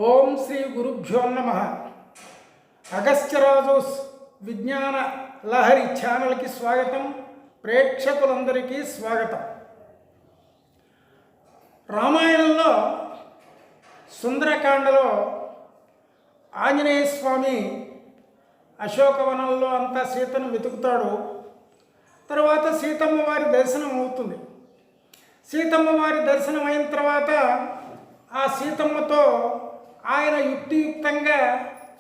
ఓం శ్రీ గురుభ్యో నమ. అగస్త్యరాజు విజ్ఞాన లహరి ఛానల్కి స్వాగతం. ప్రేక్షకులందరికీ స్వాగతం. రామాయణంలో సుందరకాండలో ఆంజనేయ స్వామి అశోకవనంలో అంతా సీతను వెతుకుతాడు. తర్వాత సీతమ్మ వారి దర్శనం అవుతుంది. సీతమ్మ వారి దర్శనం అయిన తర్వాత ఆ సీతమ్మతో ఆయన యుక్తియుక్తంగా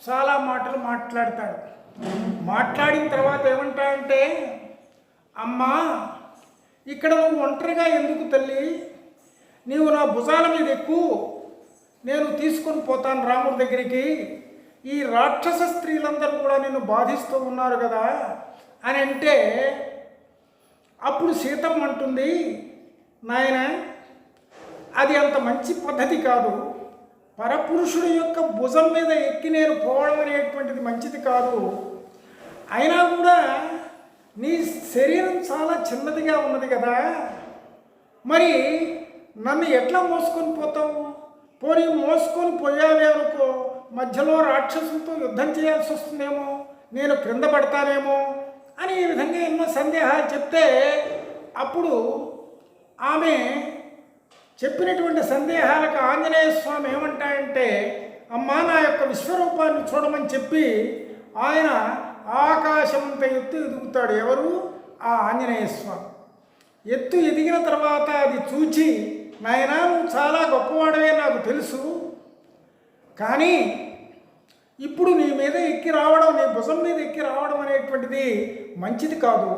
చాలా మాటలు మాట్లాడతాడు. మాట్లాడిన తర్వాత ఏమంటాడంటే, అమ్మా, ఇక్కడ నువ్వు ఒంటరిగా ఎందుకు తల్లి? నీవు నా భుజాల మీద ఎక్కు, నేను తీసుకొని పోతాను రాముడి దగ్గరికి. ఈ రాక్షస స్త్రీలందరూ కూడా నిన్ను బాధిస్తూ ఉన్నారు కదా అని అంటే, అప్పుడు సీతమ్మ అంటుంది, నాయన, అది అంత మంచి పద్ధతి కాదు. పరపురుషుడి యొక్క భుజం మీద ఎక్కి నేను పోవడం అనేటువంటిది మంచిది కాదు. అయినా కూడా నీ శరీరం చాలా చిన్నదిగా ఉన్నది కదా, మరి నన్ను ఎట్లా మోసుకొని పోతావు? పోనీ మోసుకొని పోయావే అనుకో, మధ్యలో రాక్షసులతో యుద్ధం చేయాల్సి వస్తుందేమో, నేను క్రింద పడతానేమో అని ఈ విధంగా ఎన్నో సందేహాలు చెప్తే, అప్పుడు ఆమె చెప్పినటువంటి సందేహాలకు ఆంజనేయ స్వామి ఏమంటాయంటే, అమ్మా, నా యొక్క విశ్వరూపాన్ని చూడమని చెప్పి ఆయన ఆకాశమంత ఎత్తు ఎదుగుతాడు. ఎవరు? ఆ ఆంజనేయ స్వామి. ఎత్తు ఎదిగిన తర్వాత అది చూచి, నాయనా, నువ్వు చాలా గొప్పవాడవే నాకు తెలుసు, కానీ ఇప్పుడు నీ మీద ఎక్కి రావడం, నీ భుజం మీద ఎక్కి రావడం అనేటువంటిది మంచిది కాదు.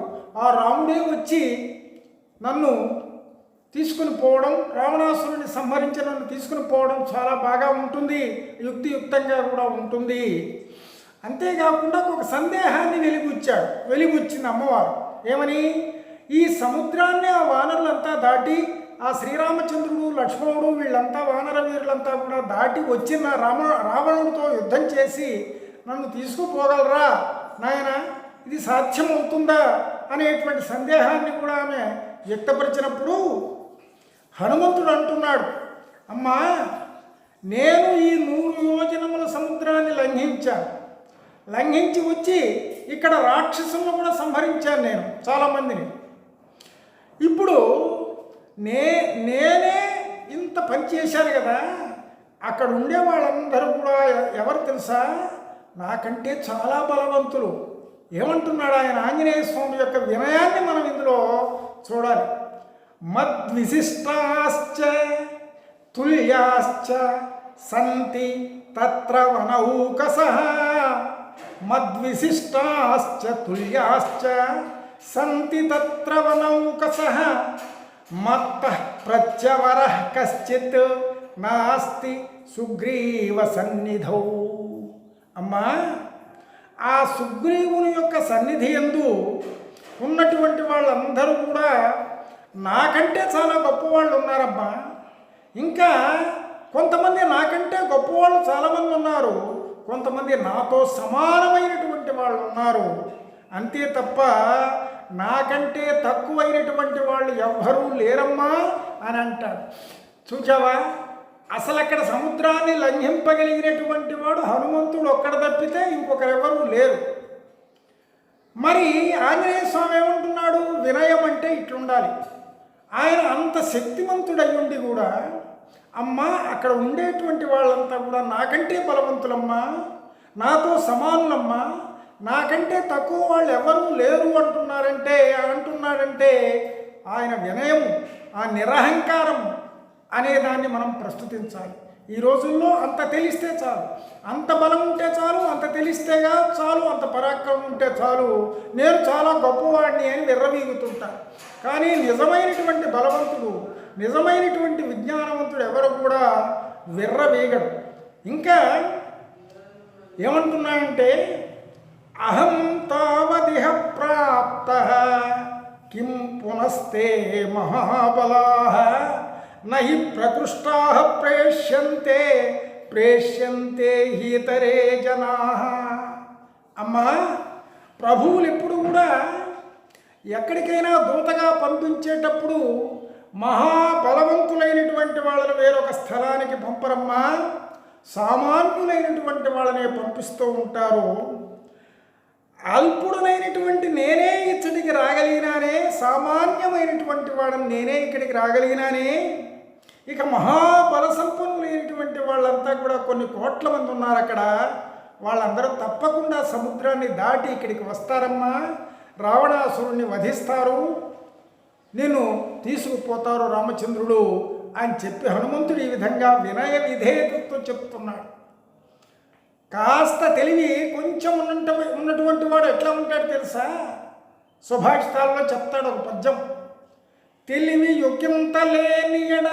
ఆ రాముడే వచ్చి నన్ను తీసుకుని పోవడం, రావణాసురుని సంహరించి నన్ను తీసుకుని పోవడం చాలా బాగా ఉంటుంది, యుక్తియుక్తంగా కూడా ఉంటుంది. అంతేకాకుండా ఒక సందేహాన్ని వెలిగుచ్చింది అమ్మవారు. ఏమని? ఈ సముద్రాన్ని ఆ వానరులంతా దాటి, ఆ శ్రీరామచంద్రుడు, లక్ష్మణుడు, వీళ్ళంతా వానర వీరులంతా కూడా దాటి వచ్చిన రావణుడితో యుద్ధం చేసి నన్ను తీసుకుపోగలరా నాయన? ఇది సాధ్యమవుతుందా అనేటువంటి సందేహాన్ని కూడా ఆమె వ్యక్తపరిచినప్పుడు హనుమంతుడు అంటున్నాడు, అమ్మా, నేను ఈ 100 యోజనముల సముద్రాన్ని లంఘించి వచ్చి ఇక్కడ రాక్షసులను కూడా సంహరించాను నేను చాలామందిని. ఇప్పుడు నేనే ఇంత పని చేశాను కదా, అక్కడ ఉండే వాళ్ళందరూ కూడా ఎవరు తెలుసా? నాకంటే చాలా బలవంతులు. ఏమంటున్నాడు ఆయన? ఆంజనేయ స్వామి యొక్క వినయాన్ని మనం ఇందులో చూడాలి. మద్విశిష్టాశ్చ తుల్యాశ్చ సంతి తత్ర వనౌకసః. మద్విశిష్టాశ్చ తుల్యాశ్చ సంతి తత్ర వనౌకసః. మత్తః ప్రత్యవరః కశ్చిత్ నాస్తి సుగ్రీవ సన్నిధౌ. అమ్మా, ఆ సుగ్రీవుని యొక్క సన్నిధి యందు ఉన్నటువంటి వాళ్ళందరూ కూడా నాకంటే చాలా గొప్పవాళ్ళు ఉన్నారమ్మా. ఇంకా కొంతమంది నాకంటే గొప్పవాళ్ళు చాలామంది ఉన్నారు, కొంతమంది నాతో సమానమైనటువంటి వాళ్ళు ఉన్నారు. అంతే తప్ప నాకంటే తక్కువైనటువంటి వాళ్ళు ఎవ్వరూ లేరమ్మా అని అంటాడు. చూచావా, అసలు అక్కడ సముద్రాన్ని లంఘింపగలిగినటువంటి వాడు హనుమంతుడు ఒక్కడ తప్పితే ఇంకొకరెవరూ లేరు. మరి ఆంజనేయ స్వామి ఏమంటున్నాడు? వినయం అంటే ఇట్లుండాలి. ఆయన అంత శక్తిమంతుడయ్యుండి కూడా, అమ్మా, అక్కడ ఉండేటువంటి వాళ్ళంతా కూడా నాకంటే బలవంతులమ్మా, నాతో సమానులమ్మా, నాకంటే తక్కువ వాళ్ళు ఎవరూ లేరు అంటున్నాడంటే ఆయన వినయము, ఆ నిరహంకారం అనేదాన్ని మనం ప్రస్తుతించాలి. ఈ రోజుల్లో అంత తెలిస్తే చాలు, అంత బలం ఉంటే చాలు, అంత తెలిస్తేగా చాలు, అంత పరాక్రమం ఉంటే చాలు, నేను చాలా గొప్పవాడిని అని విర్రవీగుతుంటాను. కానీ నిజమైనటువంటి బలవంతుడు, నిజమైనటువంటి విజ్ఞానవంతుడు ఎవరు కూడా విర్రవీగడు. ఇంకా ఏమంటున్నాయంటే, అహం తావదిహ ప్రాప్తః కిం పునస్తే మహాబలాః నహి ప్రకృష్టాః ప్రేష్యంతే హీతరే జనాః. అమ్మా, ప్రభువులు ఎప్పుడు కూడా ఎక్కడికైనా దూతగా పంపించేటప్పుడు మహాబలవంతులైనటువంటి వాళ్ళను వేరొక స్థలానికి పంపరమ్మా. సామాన్యులైనటువంటి వాళ్ళనే పంపిస్తూ ఉంటారు. అల్పుడునైనటువంటి నేనే ఇచ్చటికి రాగలిగినానే, సామాన్యమైనటువంటి వాడని నేనే ఇక్కడికి రాగలిగినానే, ఇక మహాబల సంపన్నులైనటువంటి వాళ్ళంతా కూడా కొన్ని కోట్ల మంది ఉన్నారు అక్కడ, వాళ్ళందరూ తప్పకుండా సముద్రాన్ని దాటి ఇక్కడికి వస్తారమ్మా, రావణాసురుణ్ణి వధిస్తారు, నేను తీసుకుపోతారు రామచంద్రుడు అని చెప్పి హనుమంతుడు ఈ విధంగా వినయ విధేయతతో చెప్తున్నాడు. కాస్త తెలివి కొంచెం ఉన్నటువంటి వాడు ఎట్లా ఉంటాడు తెలుసా? సుభాషితాల్లో చెప్తాడు ఒక పద్యం. తెలివి యొక్కింత లేనియడ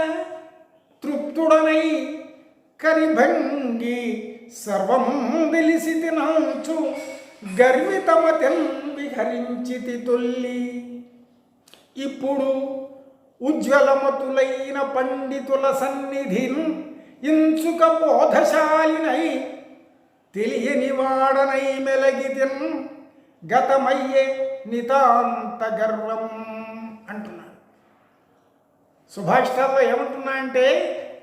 తృప్తుడనై కరిభంగి సర్వం వెలిసి తినంచు గర్వితమతిన్ విహరించితి తొల్లి. ఇప్పుడు ఉజ్వలమతులైన పండితుల సన్నిధిని ఇంచుక బోధశాలినై తెలియని వాడనై మెలగితిన్ గతమయ్యే నితాంత గర్వం అంటున్నాడు. సుభాషితాల్లో ఏమంటున్నా అంటే,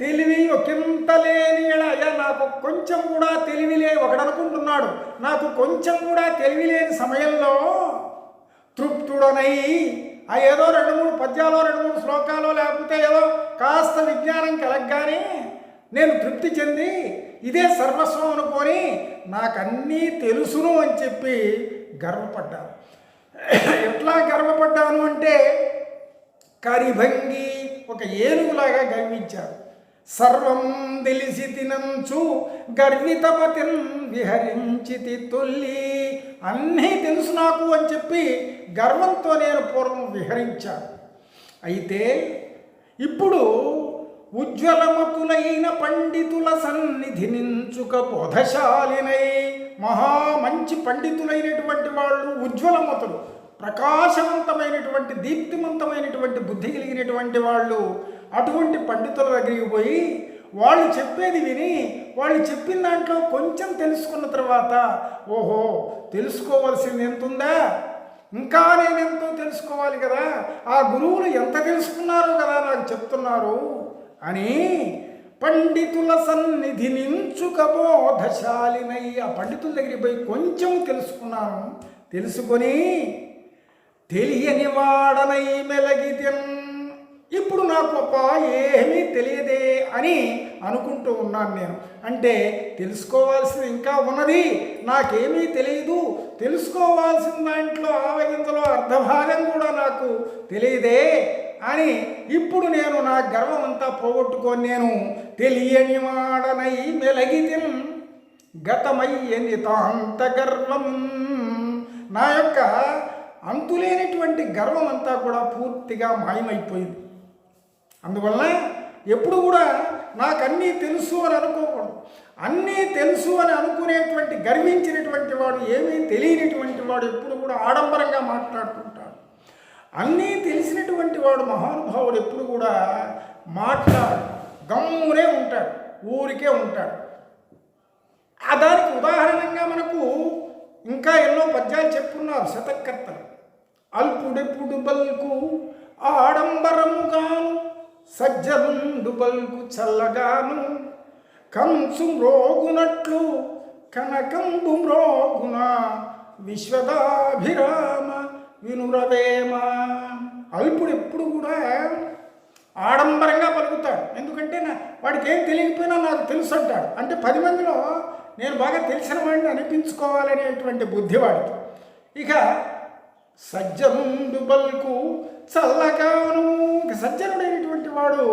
తెలివి ఒకంత లేని అయ్యా నాకు కొంచెం కూడా తెలివిలే, ఒకడనుకుంటున్నాడు నాకు కొంచెం కూడా తెలివి లేని సమయంలో తృప్తుడనై ఆ ఏదో 2-3 పద్యాలో 2-3 శ్లోకాలో లేకపోతే ఏదో కాస్త విజ్ఞానం కలగగానే నేను తృప్తి చెంది ఇదే సర్వస్వం అనుకొని నాకన్నీ తెలుసును అని చెప్పి గర్వపడ్డాను. ఎట్లా గర్వపడ్డాను అంటే, కరిభంగి ఒక ఏనుగులాగా గర్వించారు. సర్వం తెలిసి తినంచు గర్వితమతిన్ విహరించితి తొల్లి. అన్నీ తెలుసు నాకు అని చెప్పి గర్వంతో నేను పూర్వం విహరించాను. అయితే ఇప్పుడు ఉజ్వలమతులైన పండితుల సన్నిధి నించుక బోధశాలినై, మంచి పండితులైనటువంటి వాళ్ళు, ఉజ్వలమతులు ప్రకాశవంతమైనటువంటి దీప్తిమంతమైనటువంటి బుద్ధి కలిగినటువంటి వాళ్ళు, అటువంటి పండితుల దగ్గరికి పోయి వాళ్ళు చెప్పేది విని వాళ్ళు చెప్పిన దాంట్లో కొంచెం తెలుసుకున్న తర్వాత, ఓహో తెలుసుకోవాల్సింది ఎంతుందా, ఇంకా నేనెంతో తెలుసుకోవాలి కదా, ఆ గురువులు ఎంత తెలుసుకున్నారో కదా నాకు చెప్తున్నారు అని పండితుల సన్నిధి నించుక బోధశాలినై, ఆ పండితుల దగ్గరికి పోయి కొంచెం తెలుసుకున్నాను. తెలుసుకొని తెలియని వాడనై మెలగితిన్, ఇప్పుడు నాకు ఏమీ తెలియదే అని అనుకుంటూ ఉన్నాను నేను. అంటే తెలుసుకోవాల్సింది ఇంకా ఉన్నది, నాకేమీ తెలియదు, తెలుసుకోవాల్సిన దాంట్లో ఆవగింతలో అర్ధభాగం కూడా నాకు తెలియదే అని ఇప్పుడు నేను నా గర్వం అంతా పోగొట్టుకొని నేను తెలియని వాడనై మెలగితిన్ గతమయ్య నితాంత గర్వం, నా యొక్క అంతులేనటువంటి గర్వం అంతా కూడా పూర్తిగా మాయమైపోయింది. అందువల్ల ఎప్పుడు కూడా నాకు అన్నీ తెలుసు అని అనుకోకూడదు. అన్నీ తెలుసు అని అనుకునేటువంటి గర్వించినటువంటి వాడు, ఏమీ తెలియనటువంటి వాడు ఎప్పుడు కూడా ఆడంబరంగా మాట్లాడుతుంటాడు. అన్నీ తెలిసినటువంటి వాడు మహానుభావుడు ఎప్పుడు కూడా గమ్మునే ఉంటాడు, ఊరికే ఉంటాడు. దానికి ఉదాహరణంగా మనకు ఇంకా ఎన్నో పద్యాలు చెప్పున్నారు శతకర్తలు. అల్పుడెప్పుడు బల్కు ఆడంబరముగాను, సజ్జనుండు బల్కు చల్లగాను, కంచు మ్రోగునట్లు కనకంబు మ్రోగున విశ్వదాభిరామ వినురవేమ. అల్పుడు ఎప్పుడు కూడా ఆడంబరంగా పలుకుతాడు. ఎందుకంటే వాడికి ఏం తెలియకపోయినా నాకు తెలుసు అంటాడు. అంటే 10 మందిలో నేను బాగా తెలిసిన వాడిని అనిపించుకోవాలనేటువంటి బుద్ధివాడికి. ఇక సజ్జనుండు బల్కు చల్లగాను, సజ్జనుడైనటువంటి వాడు,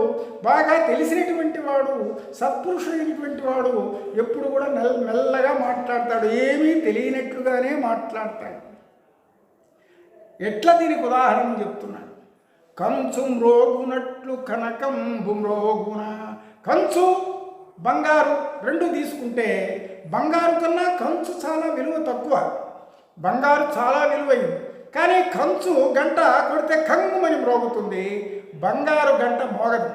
బాగా తెలిసినటువంటి వాడు, సత్పురుషుడైనటువంటి వాడు ఎప్పుడు కూడా మెల్లగా మాట్లాడతాడు, ఏమీ తెలియనట్లుగానే మాట్లాడతాడు. ఎట్లా దీనికి ఉదాహరణ చెప్తున్నాడు. కంచు మ్రోగునట్లు కనకంబు మ్రోగున. కంచు బంగారు 2 తీసుకుంటే బంగారు కన్నా కంచు చాలా విలువ తక్కువ. బంగారు చాలా విలువైంది, కానీ కంచు గంట కొడితే కంగుమని మ్రోగుతుంది, బంగారు గంట మోగదు.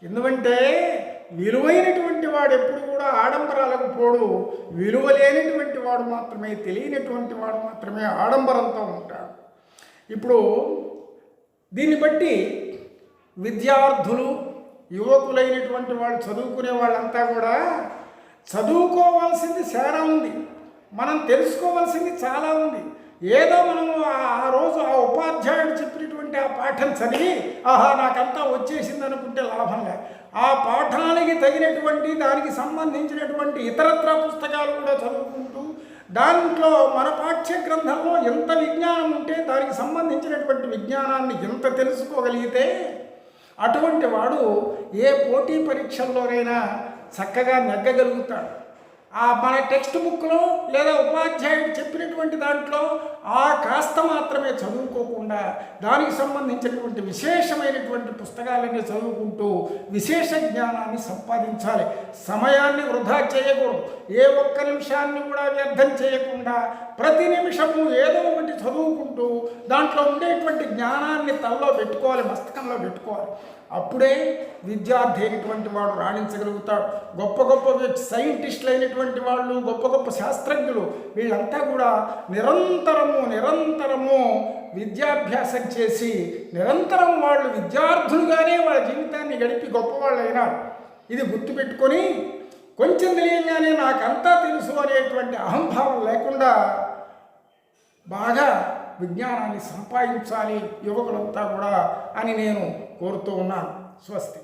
ఎందుకంటే విలువైనటువంటి వాడు ఎప్పుడు కూడా ఆడంబరాలకు పోడు, విలువ లేనటువంటి వాడు మాత్రమే, తెలియనటువంటి వాడు మాత్రమే ఆడంబరంతో ఉంటాడు. ఇప్పుడు దీన్ని బట్టి విద్యార్థులు, యువకులైనటువంటి వాళ్ళు, చదువుకునే వాళ్ళంతా కూడా చదువుకోవాల్సింది చాలా ఉంది, మనం తెలుసుకోవాల్సింది చాలా ఉంది. ఏదో మనము ఆ రోజు ఆ ఉపాధ్యాయుడు చెప్పినటువంటి ఆ పాఠం చదివి ఆహా నాకంతా వచ్చేసింది అనుకుంటే లాభం లే. ఆ పాఠానికి తగినటువంటి దానికి సంబంధించినటువంటి ఇతరత్ర పుస్తకాలు కూడా చదువుకుంటూ దాంట్లో మన పాఠ్య గ్రంథంలో ఎంత విజ్ఞానం ఉంటే దానికి సంబంధించినటువంటి విజ్ఞానాన్ని ఎంత తెలుసుకోగలిగితే అటువంటి వాడు ఏ పోటీ పరీక్షల్లోనైనా చక్కగా నెగ్గగలుగుతాడు. మన టెక్స్ట్ బుక్లో లేదా ఉపాధ్యాయుడు చెప్పినటువంటి దాంట్లో ఆ కాస్త మాత్రమే చదువుకోకుండా దానికి సంబంధించినటువంటి విశేషమైనటువంటి పుస్తకాలన్నీ చదువుకుంటూ విశేష జ్ఞానాన్ని సంపాదించాలి. సమయాన్ని వృధా చేయకూడదు. ఏ ఒక్క నిమిషాన్ని కూడా వ్యర్థం చేయకుండా ప్రతి నిమిషము ఏదో ఒకటి చదువుకుంటూ దాంట్లో ఉండేటువంటి జ్ఞానాన్ని తలలో పెట్టుకోవాలి, మస్తకంలో పెట్టుకోవాలి. అప్పుడే విద్యార్థి అయినటువంటి వాడు రాణించగలుగుతాడు. గొప్ప గొప్ప సైంటిస్టులు అయినటువంటి వాళ్ళు, గొప్ప గొప్ప శాస్త్రజ్ఞులు వీళ్ళంతా కూడా నిరంతరము విద్యాభ్యాసం చేసి నిరంతరం వాళ్ళు విద్యార్థులుగానే వాళ్ళ జీవితాన్ని గడిపి గొప్పవాళ్ళు అయినారు. ఇది గుర్తుపెట్టుకొని కొంచెం తెలియగానే నాకంతా తెలుసు అనేటువంటి అహంభావం లేకుండా బాగా విజ్ఞానాన్ని సంపాదించాలి యువకులంతా కూడా అని నేను కోరుతూ ఉన్నాను. స్వస్తి.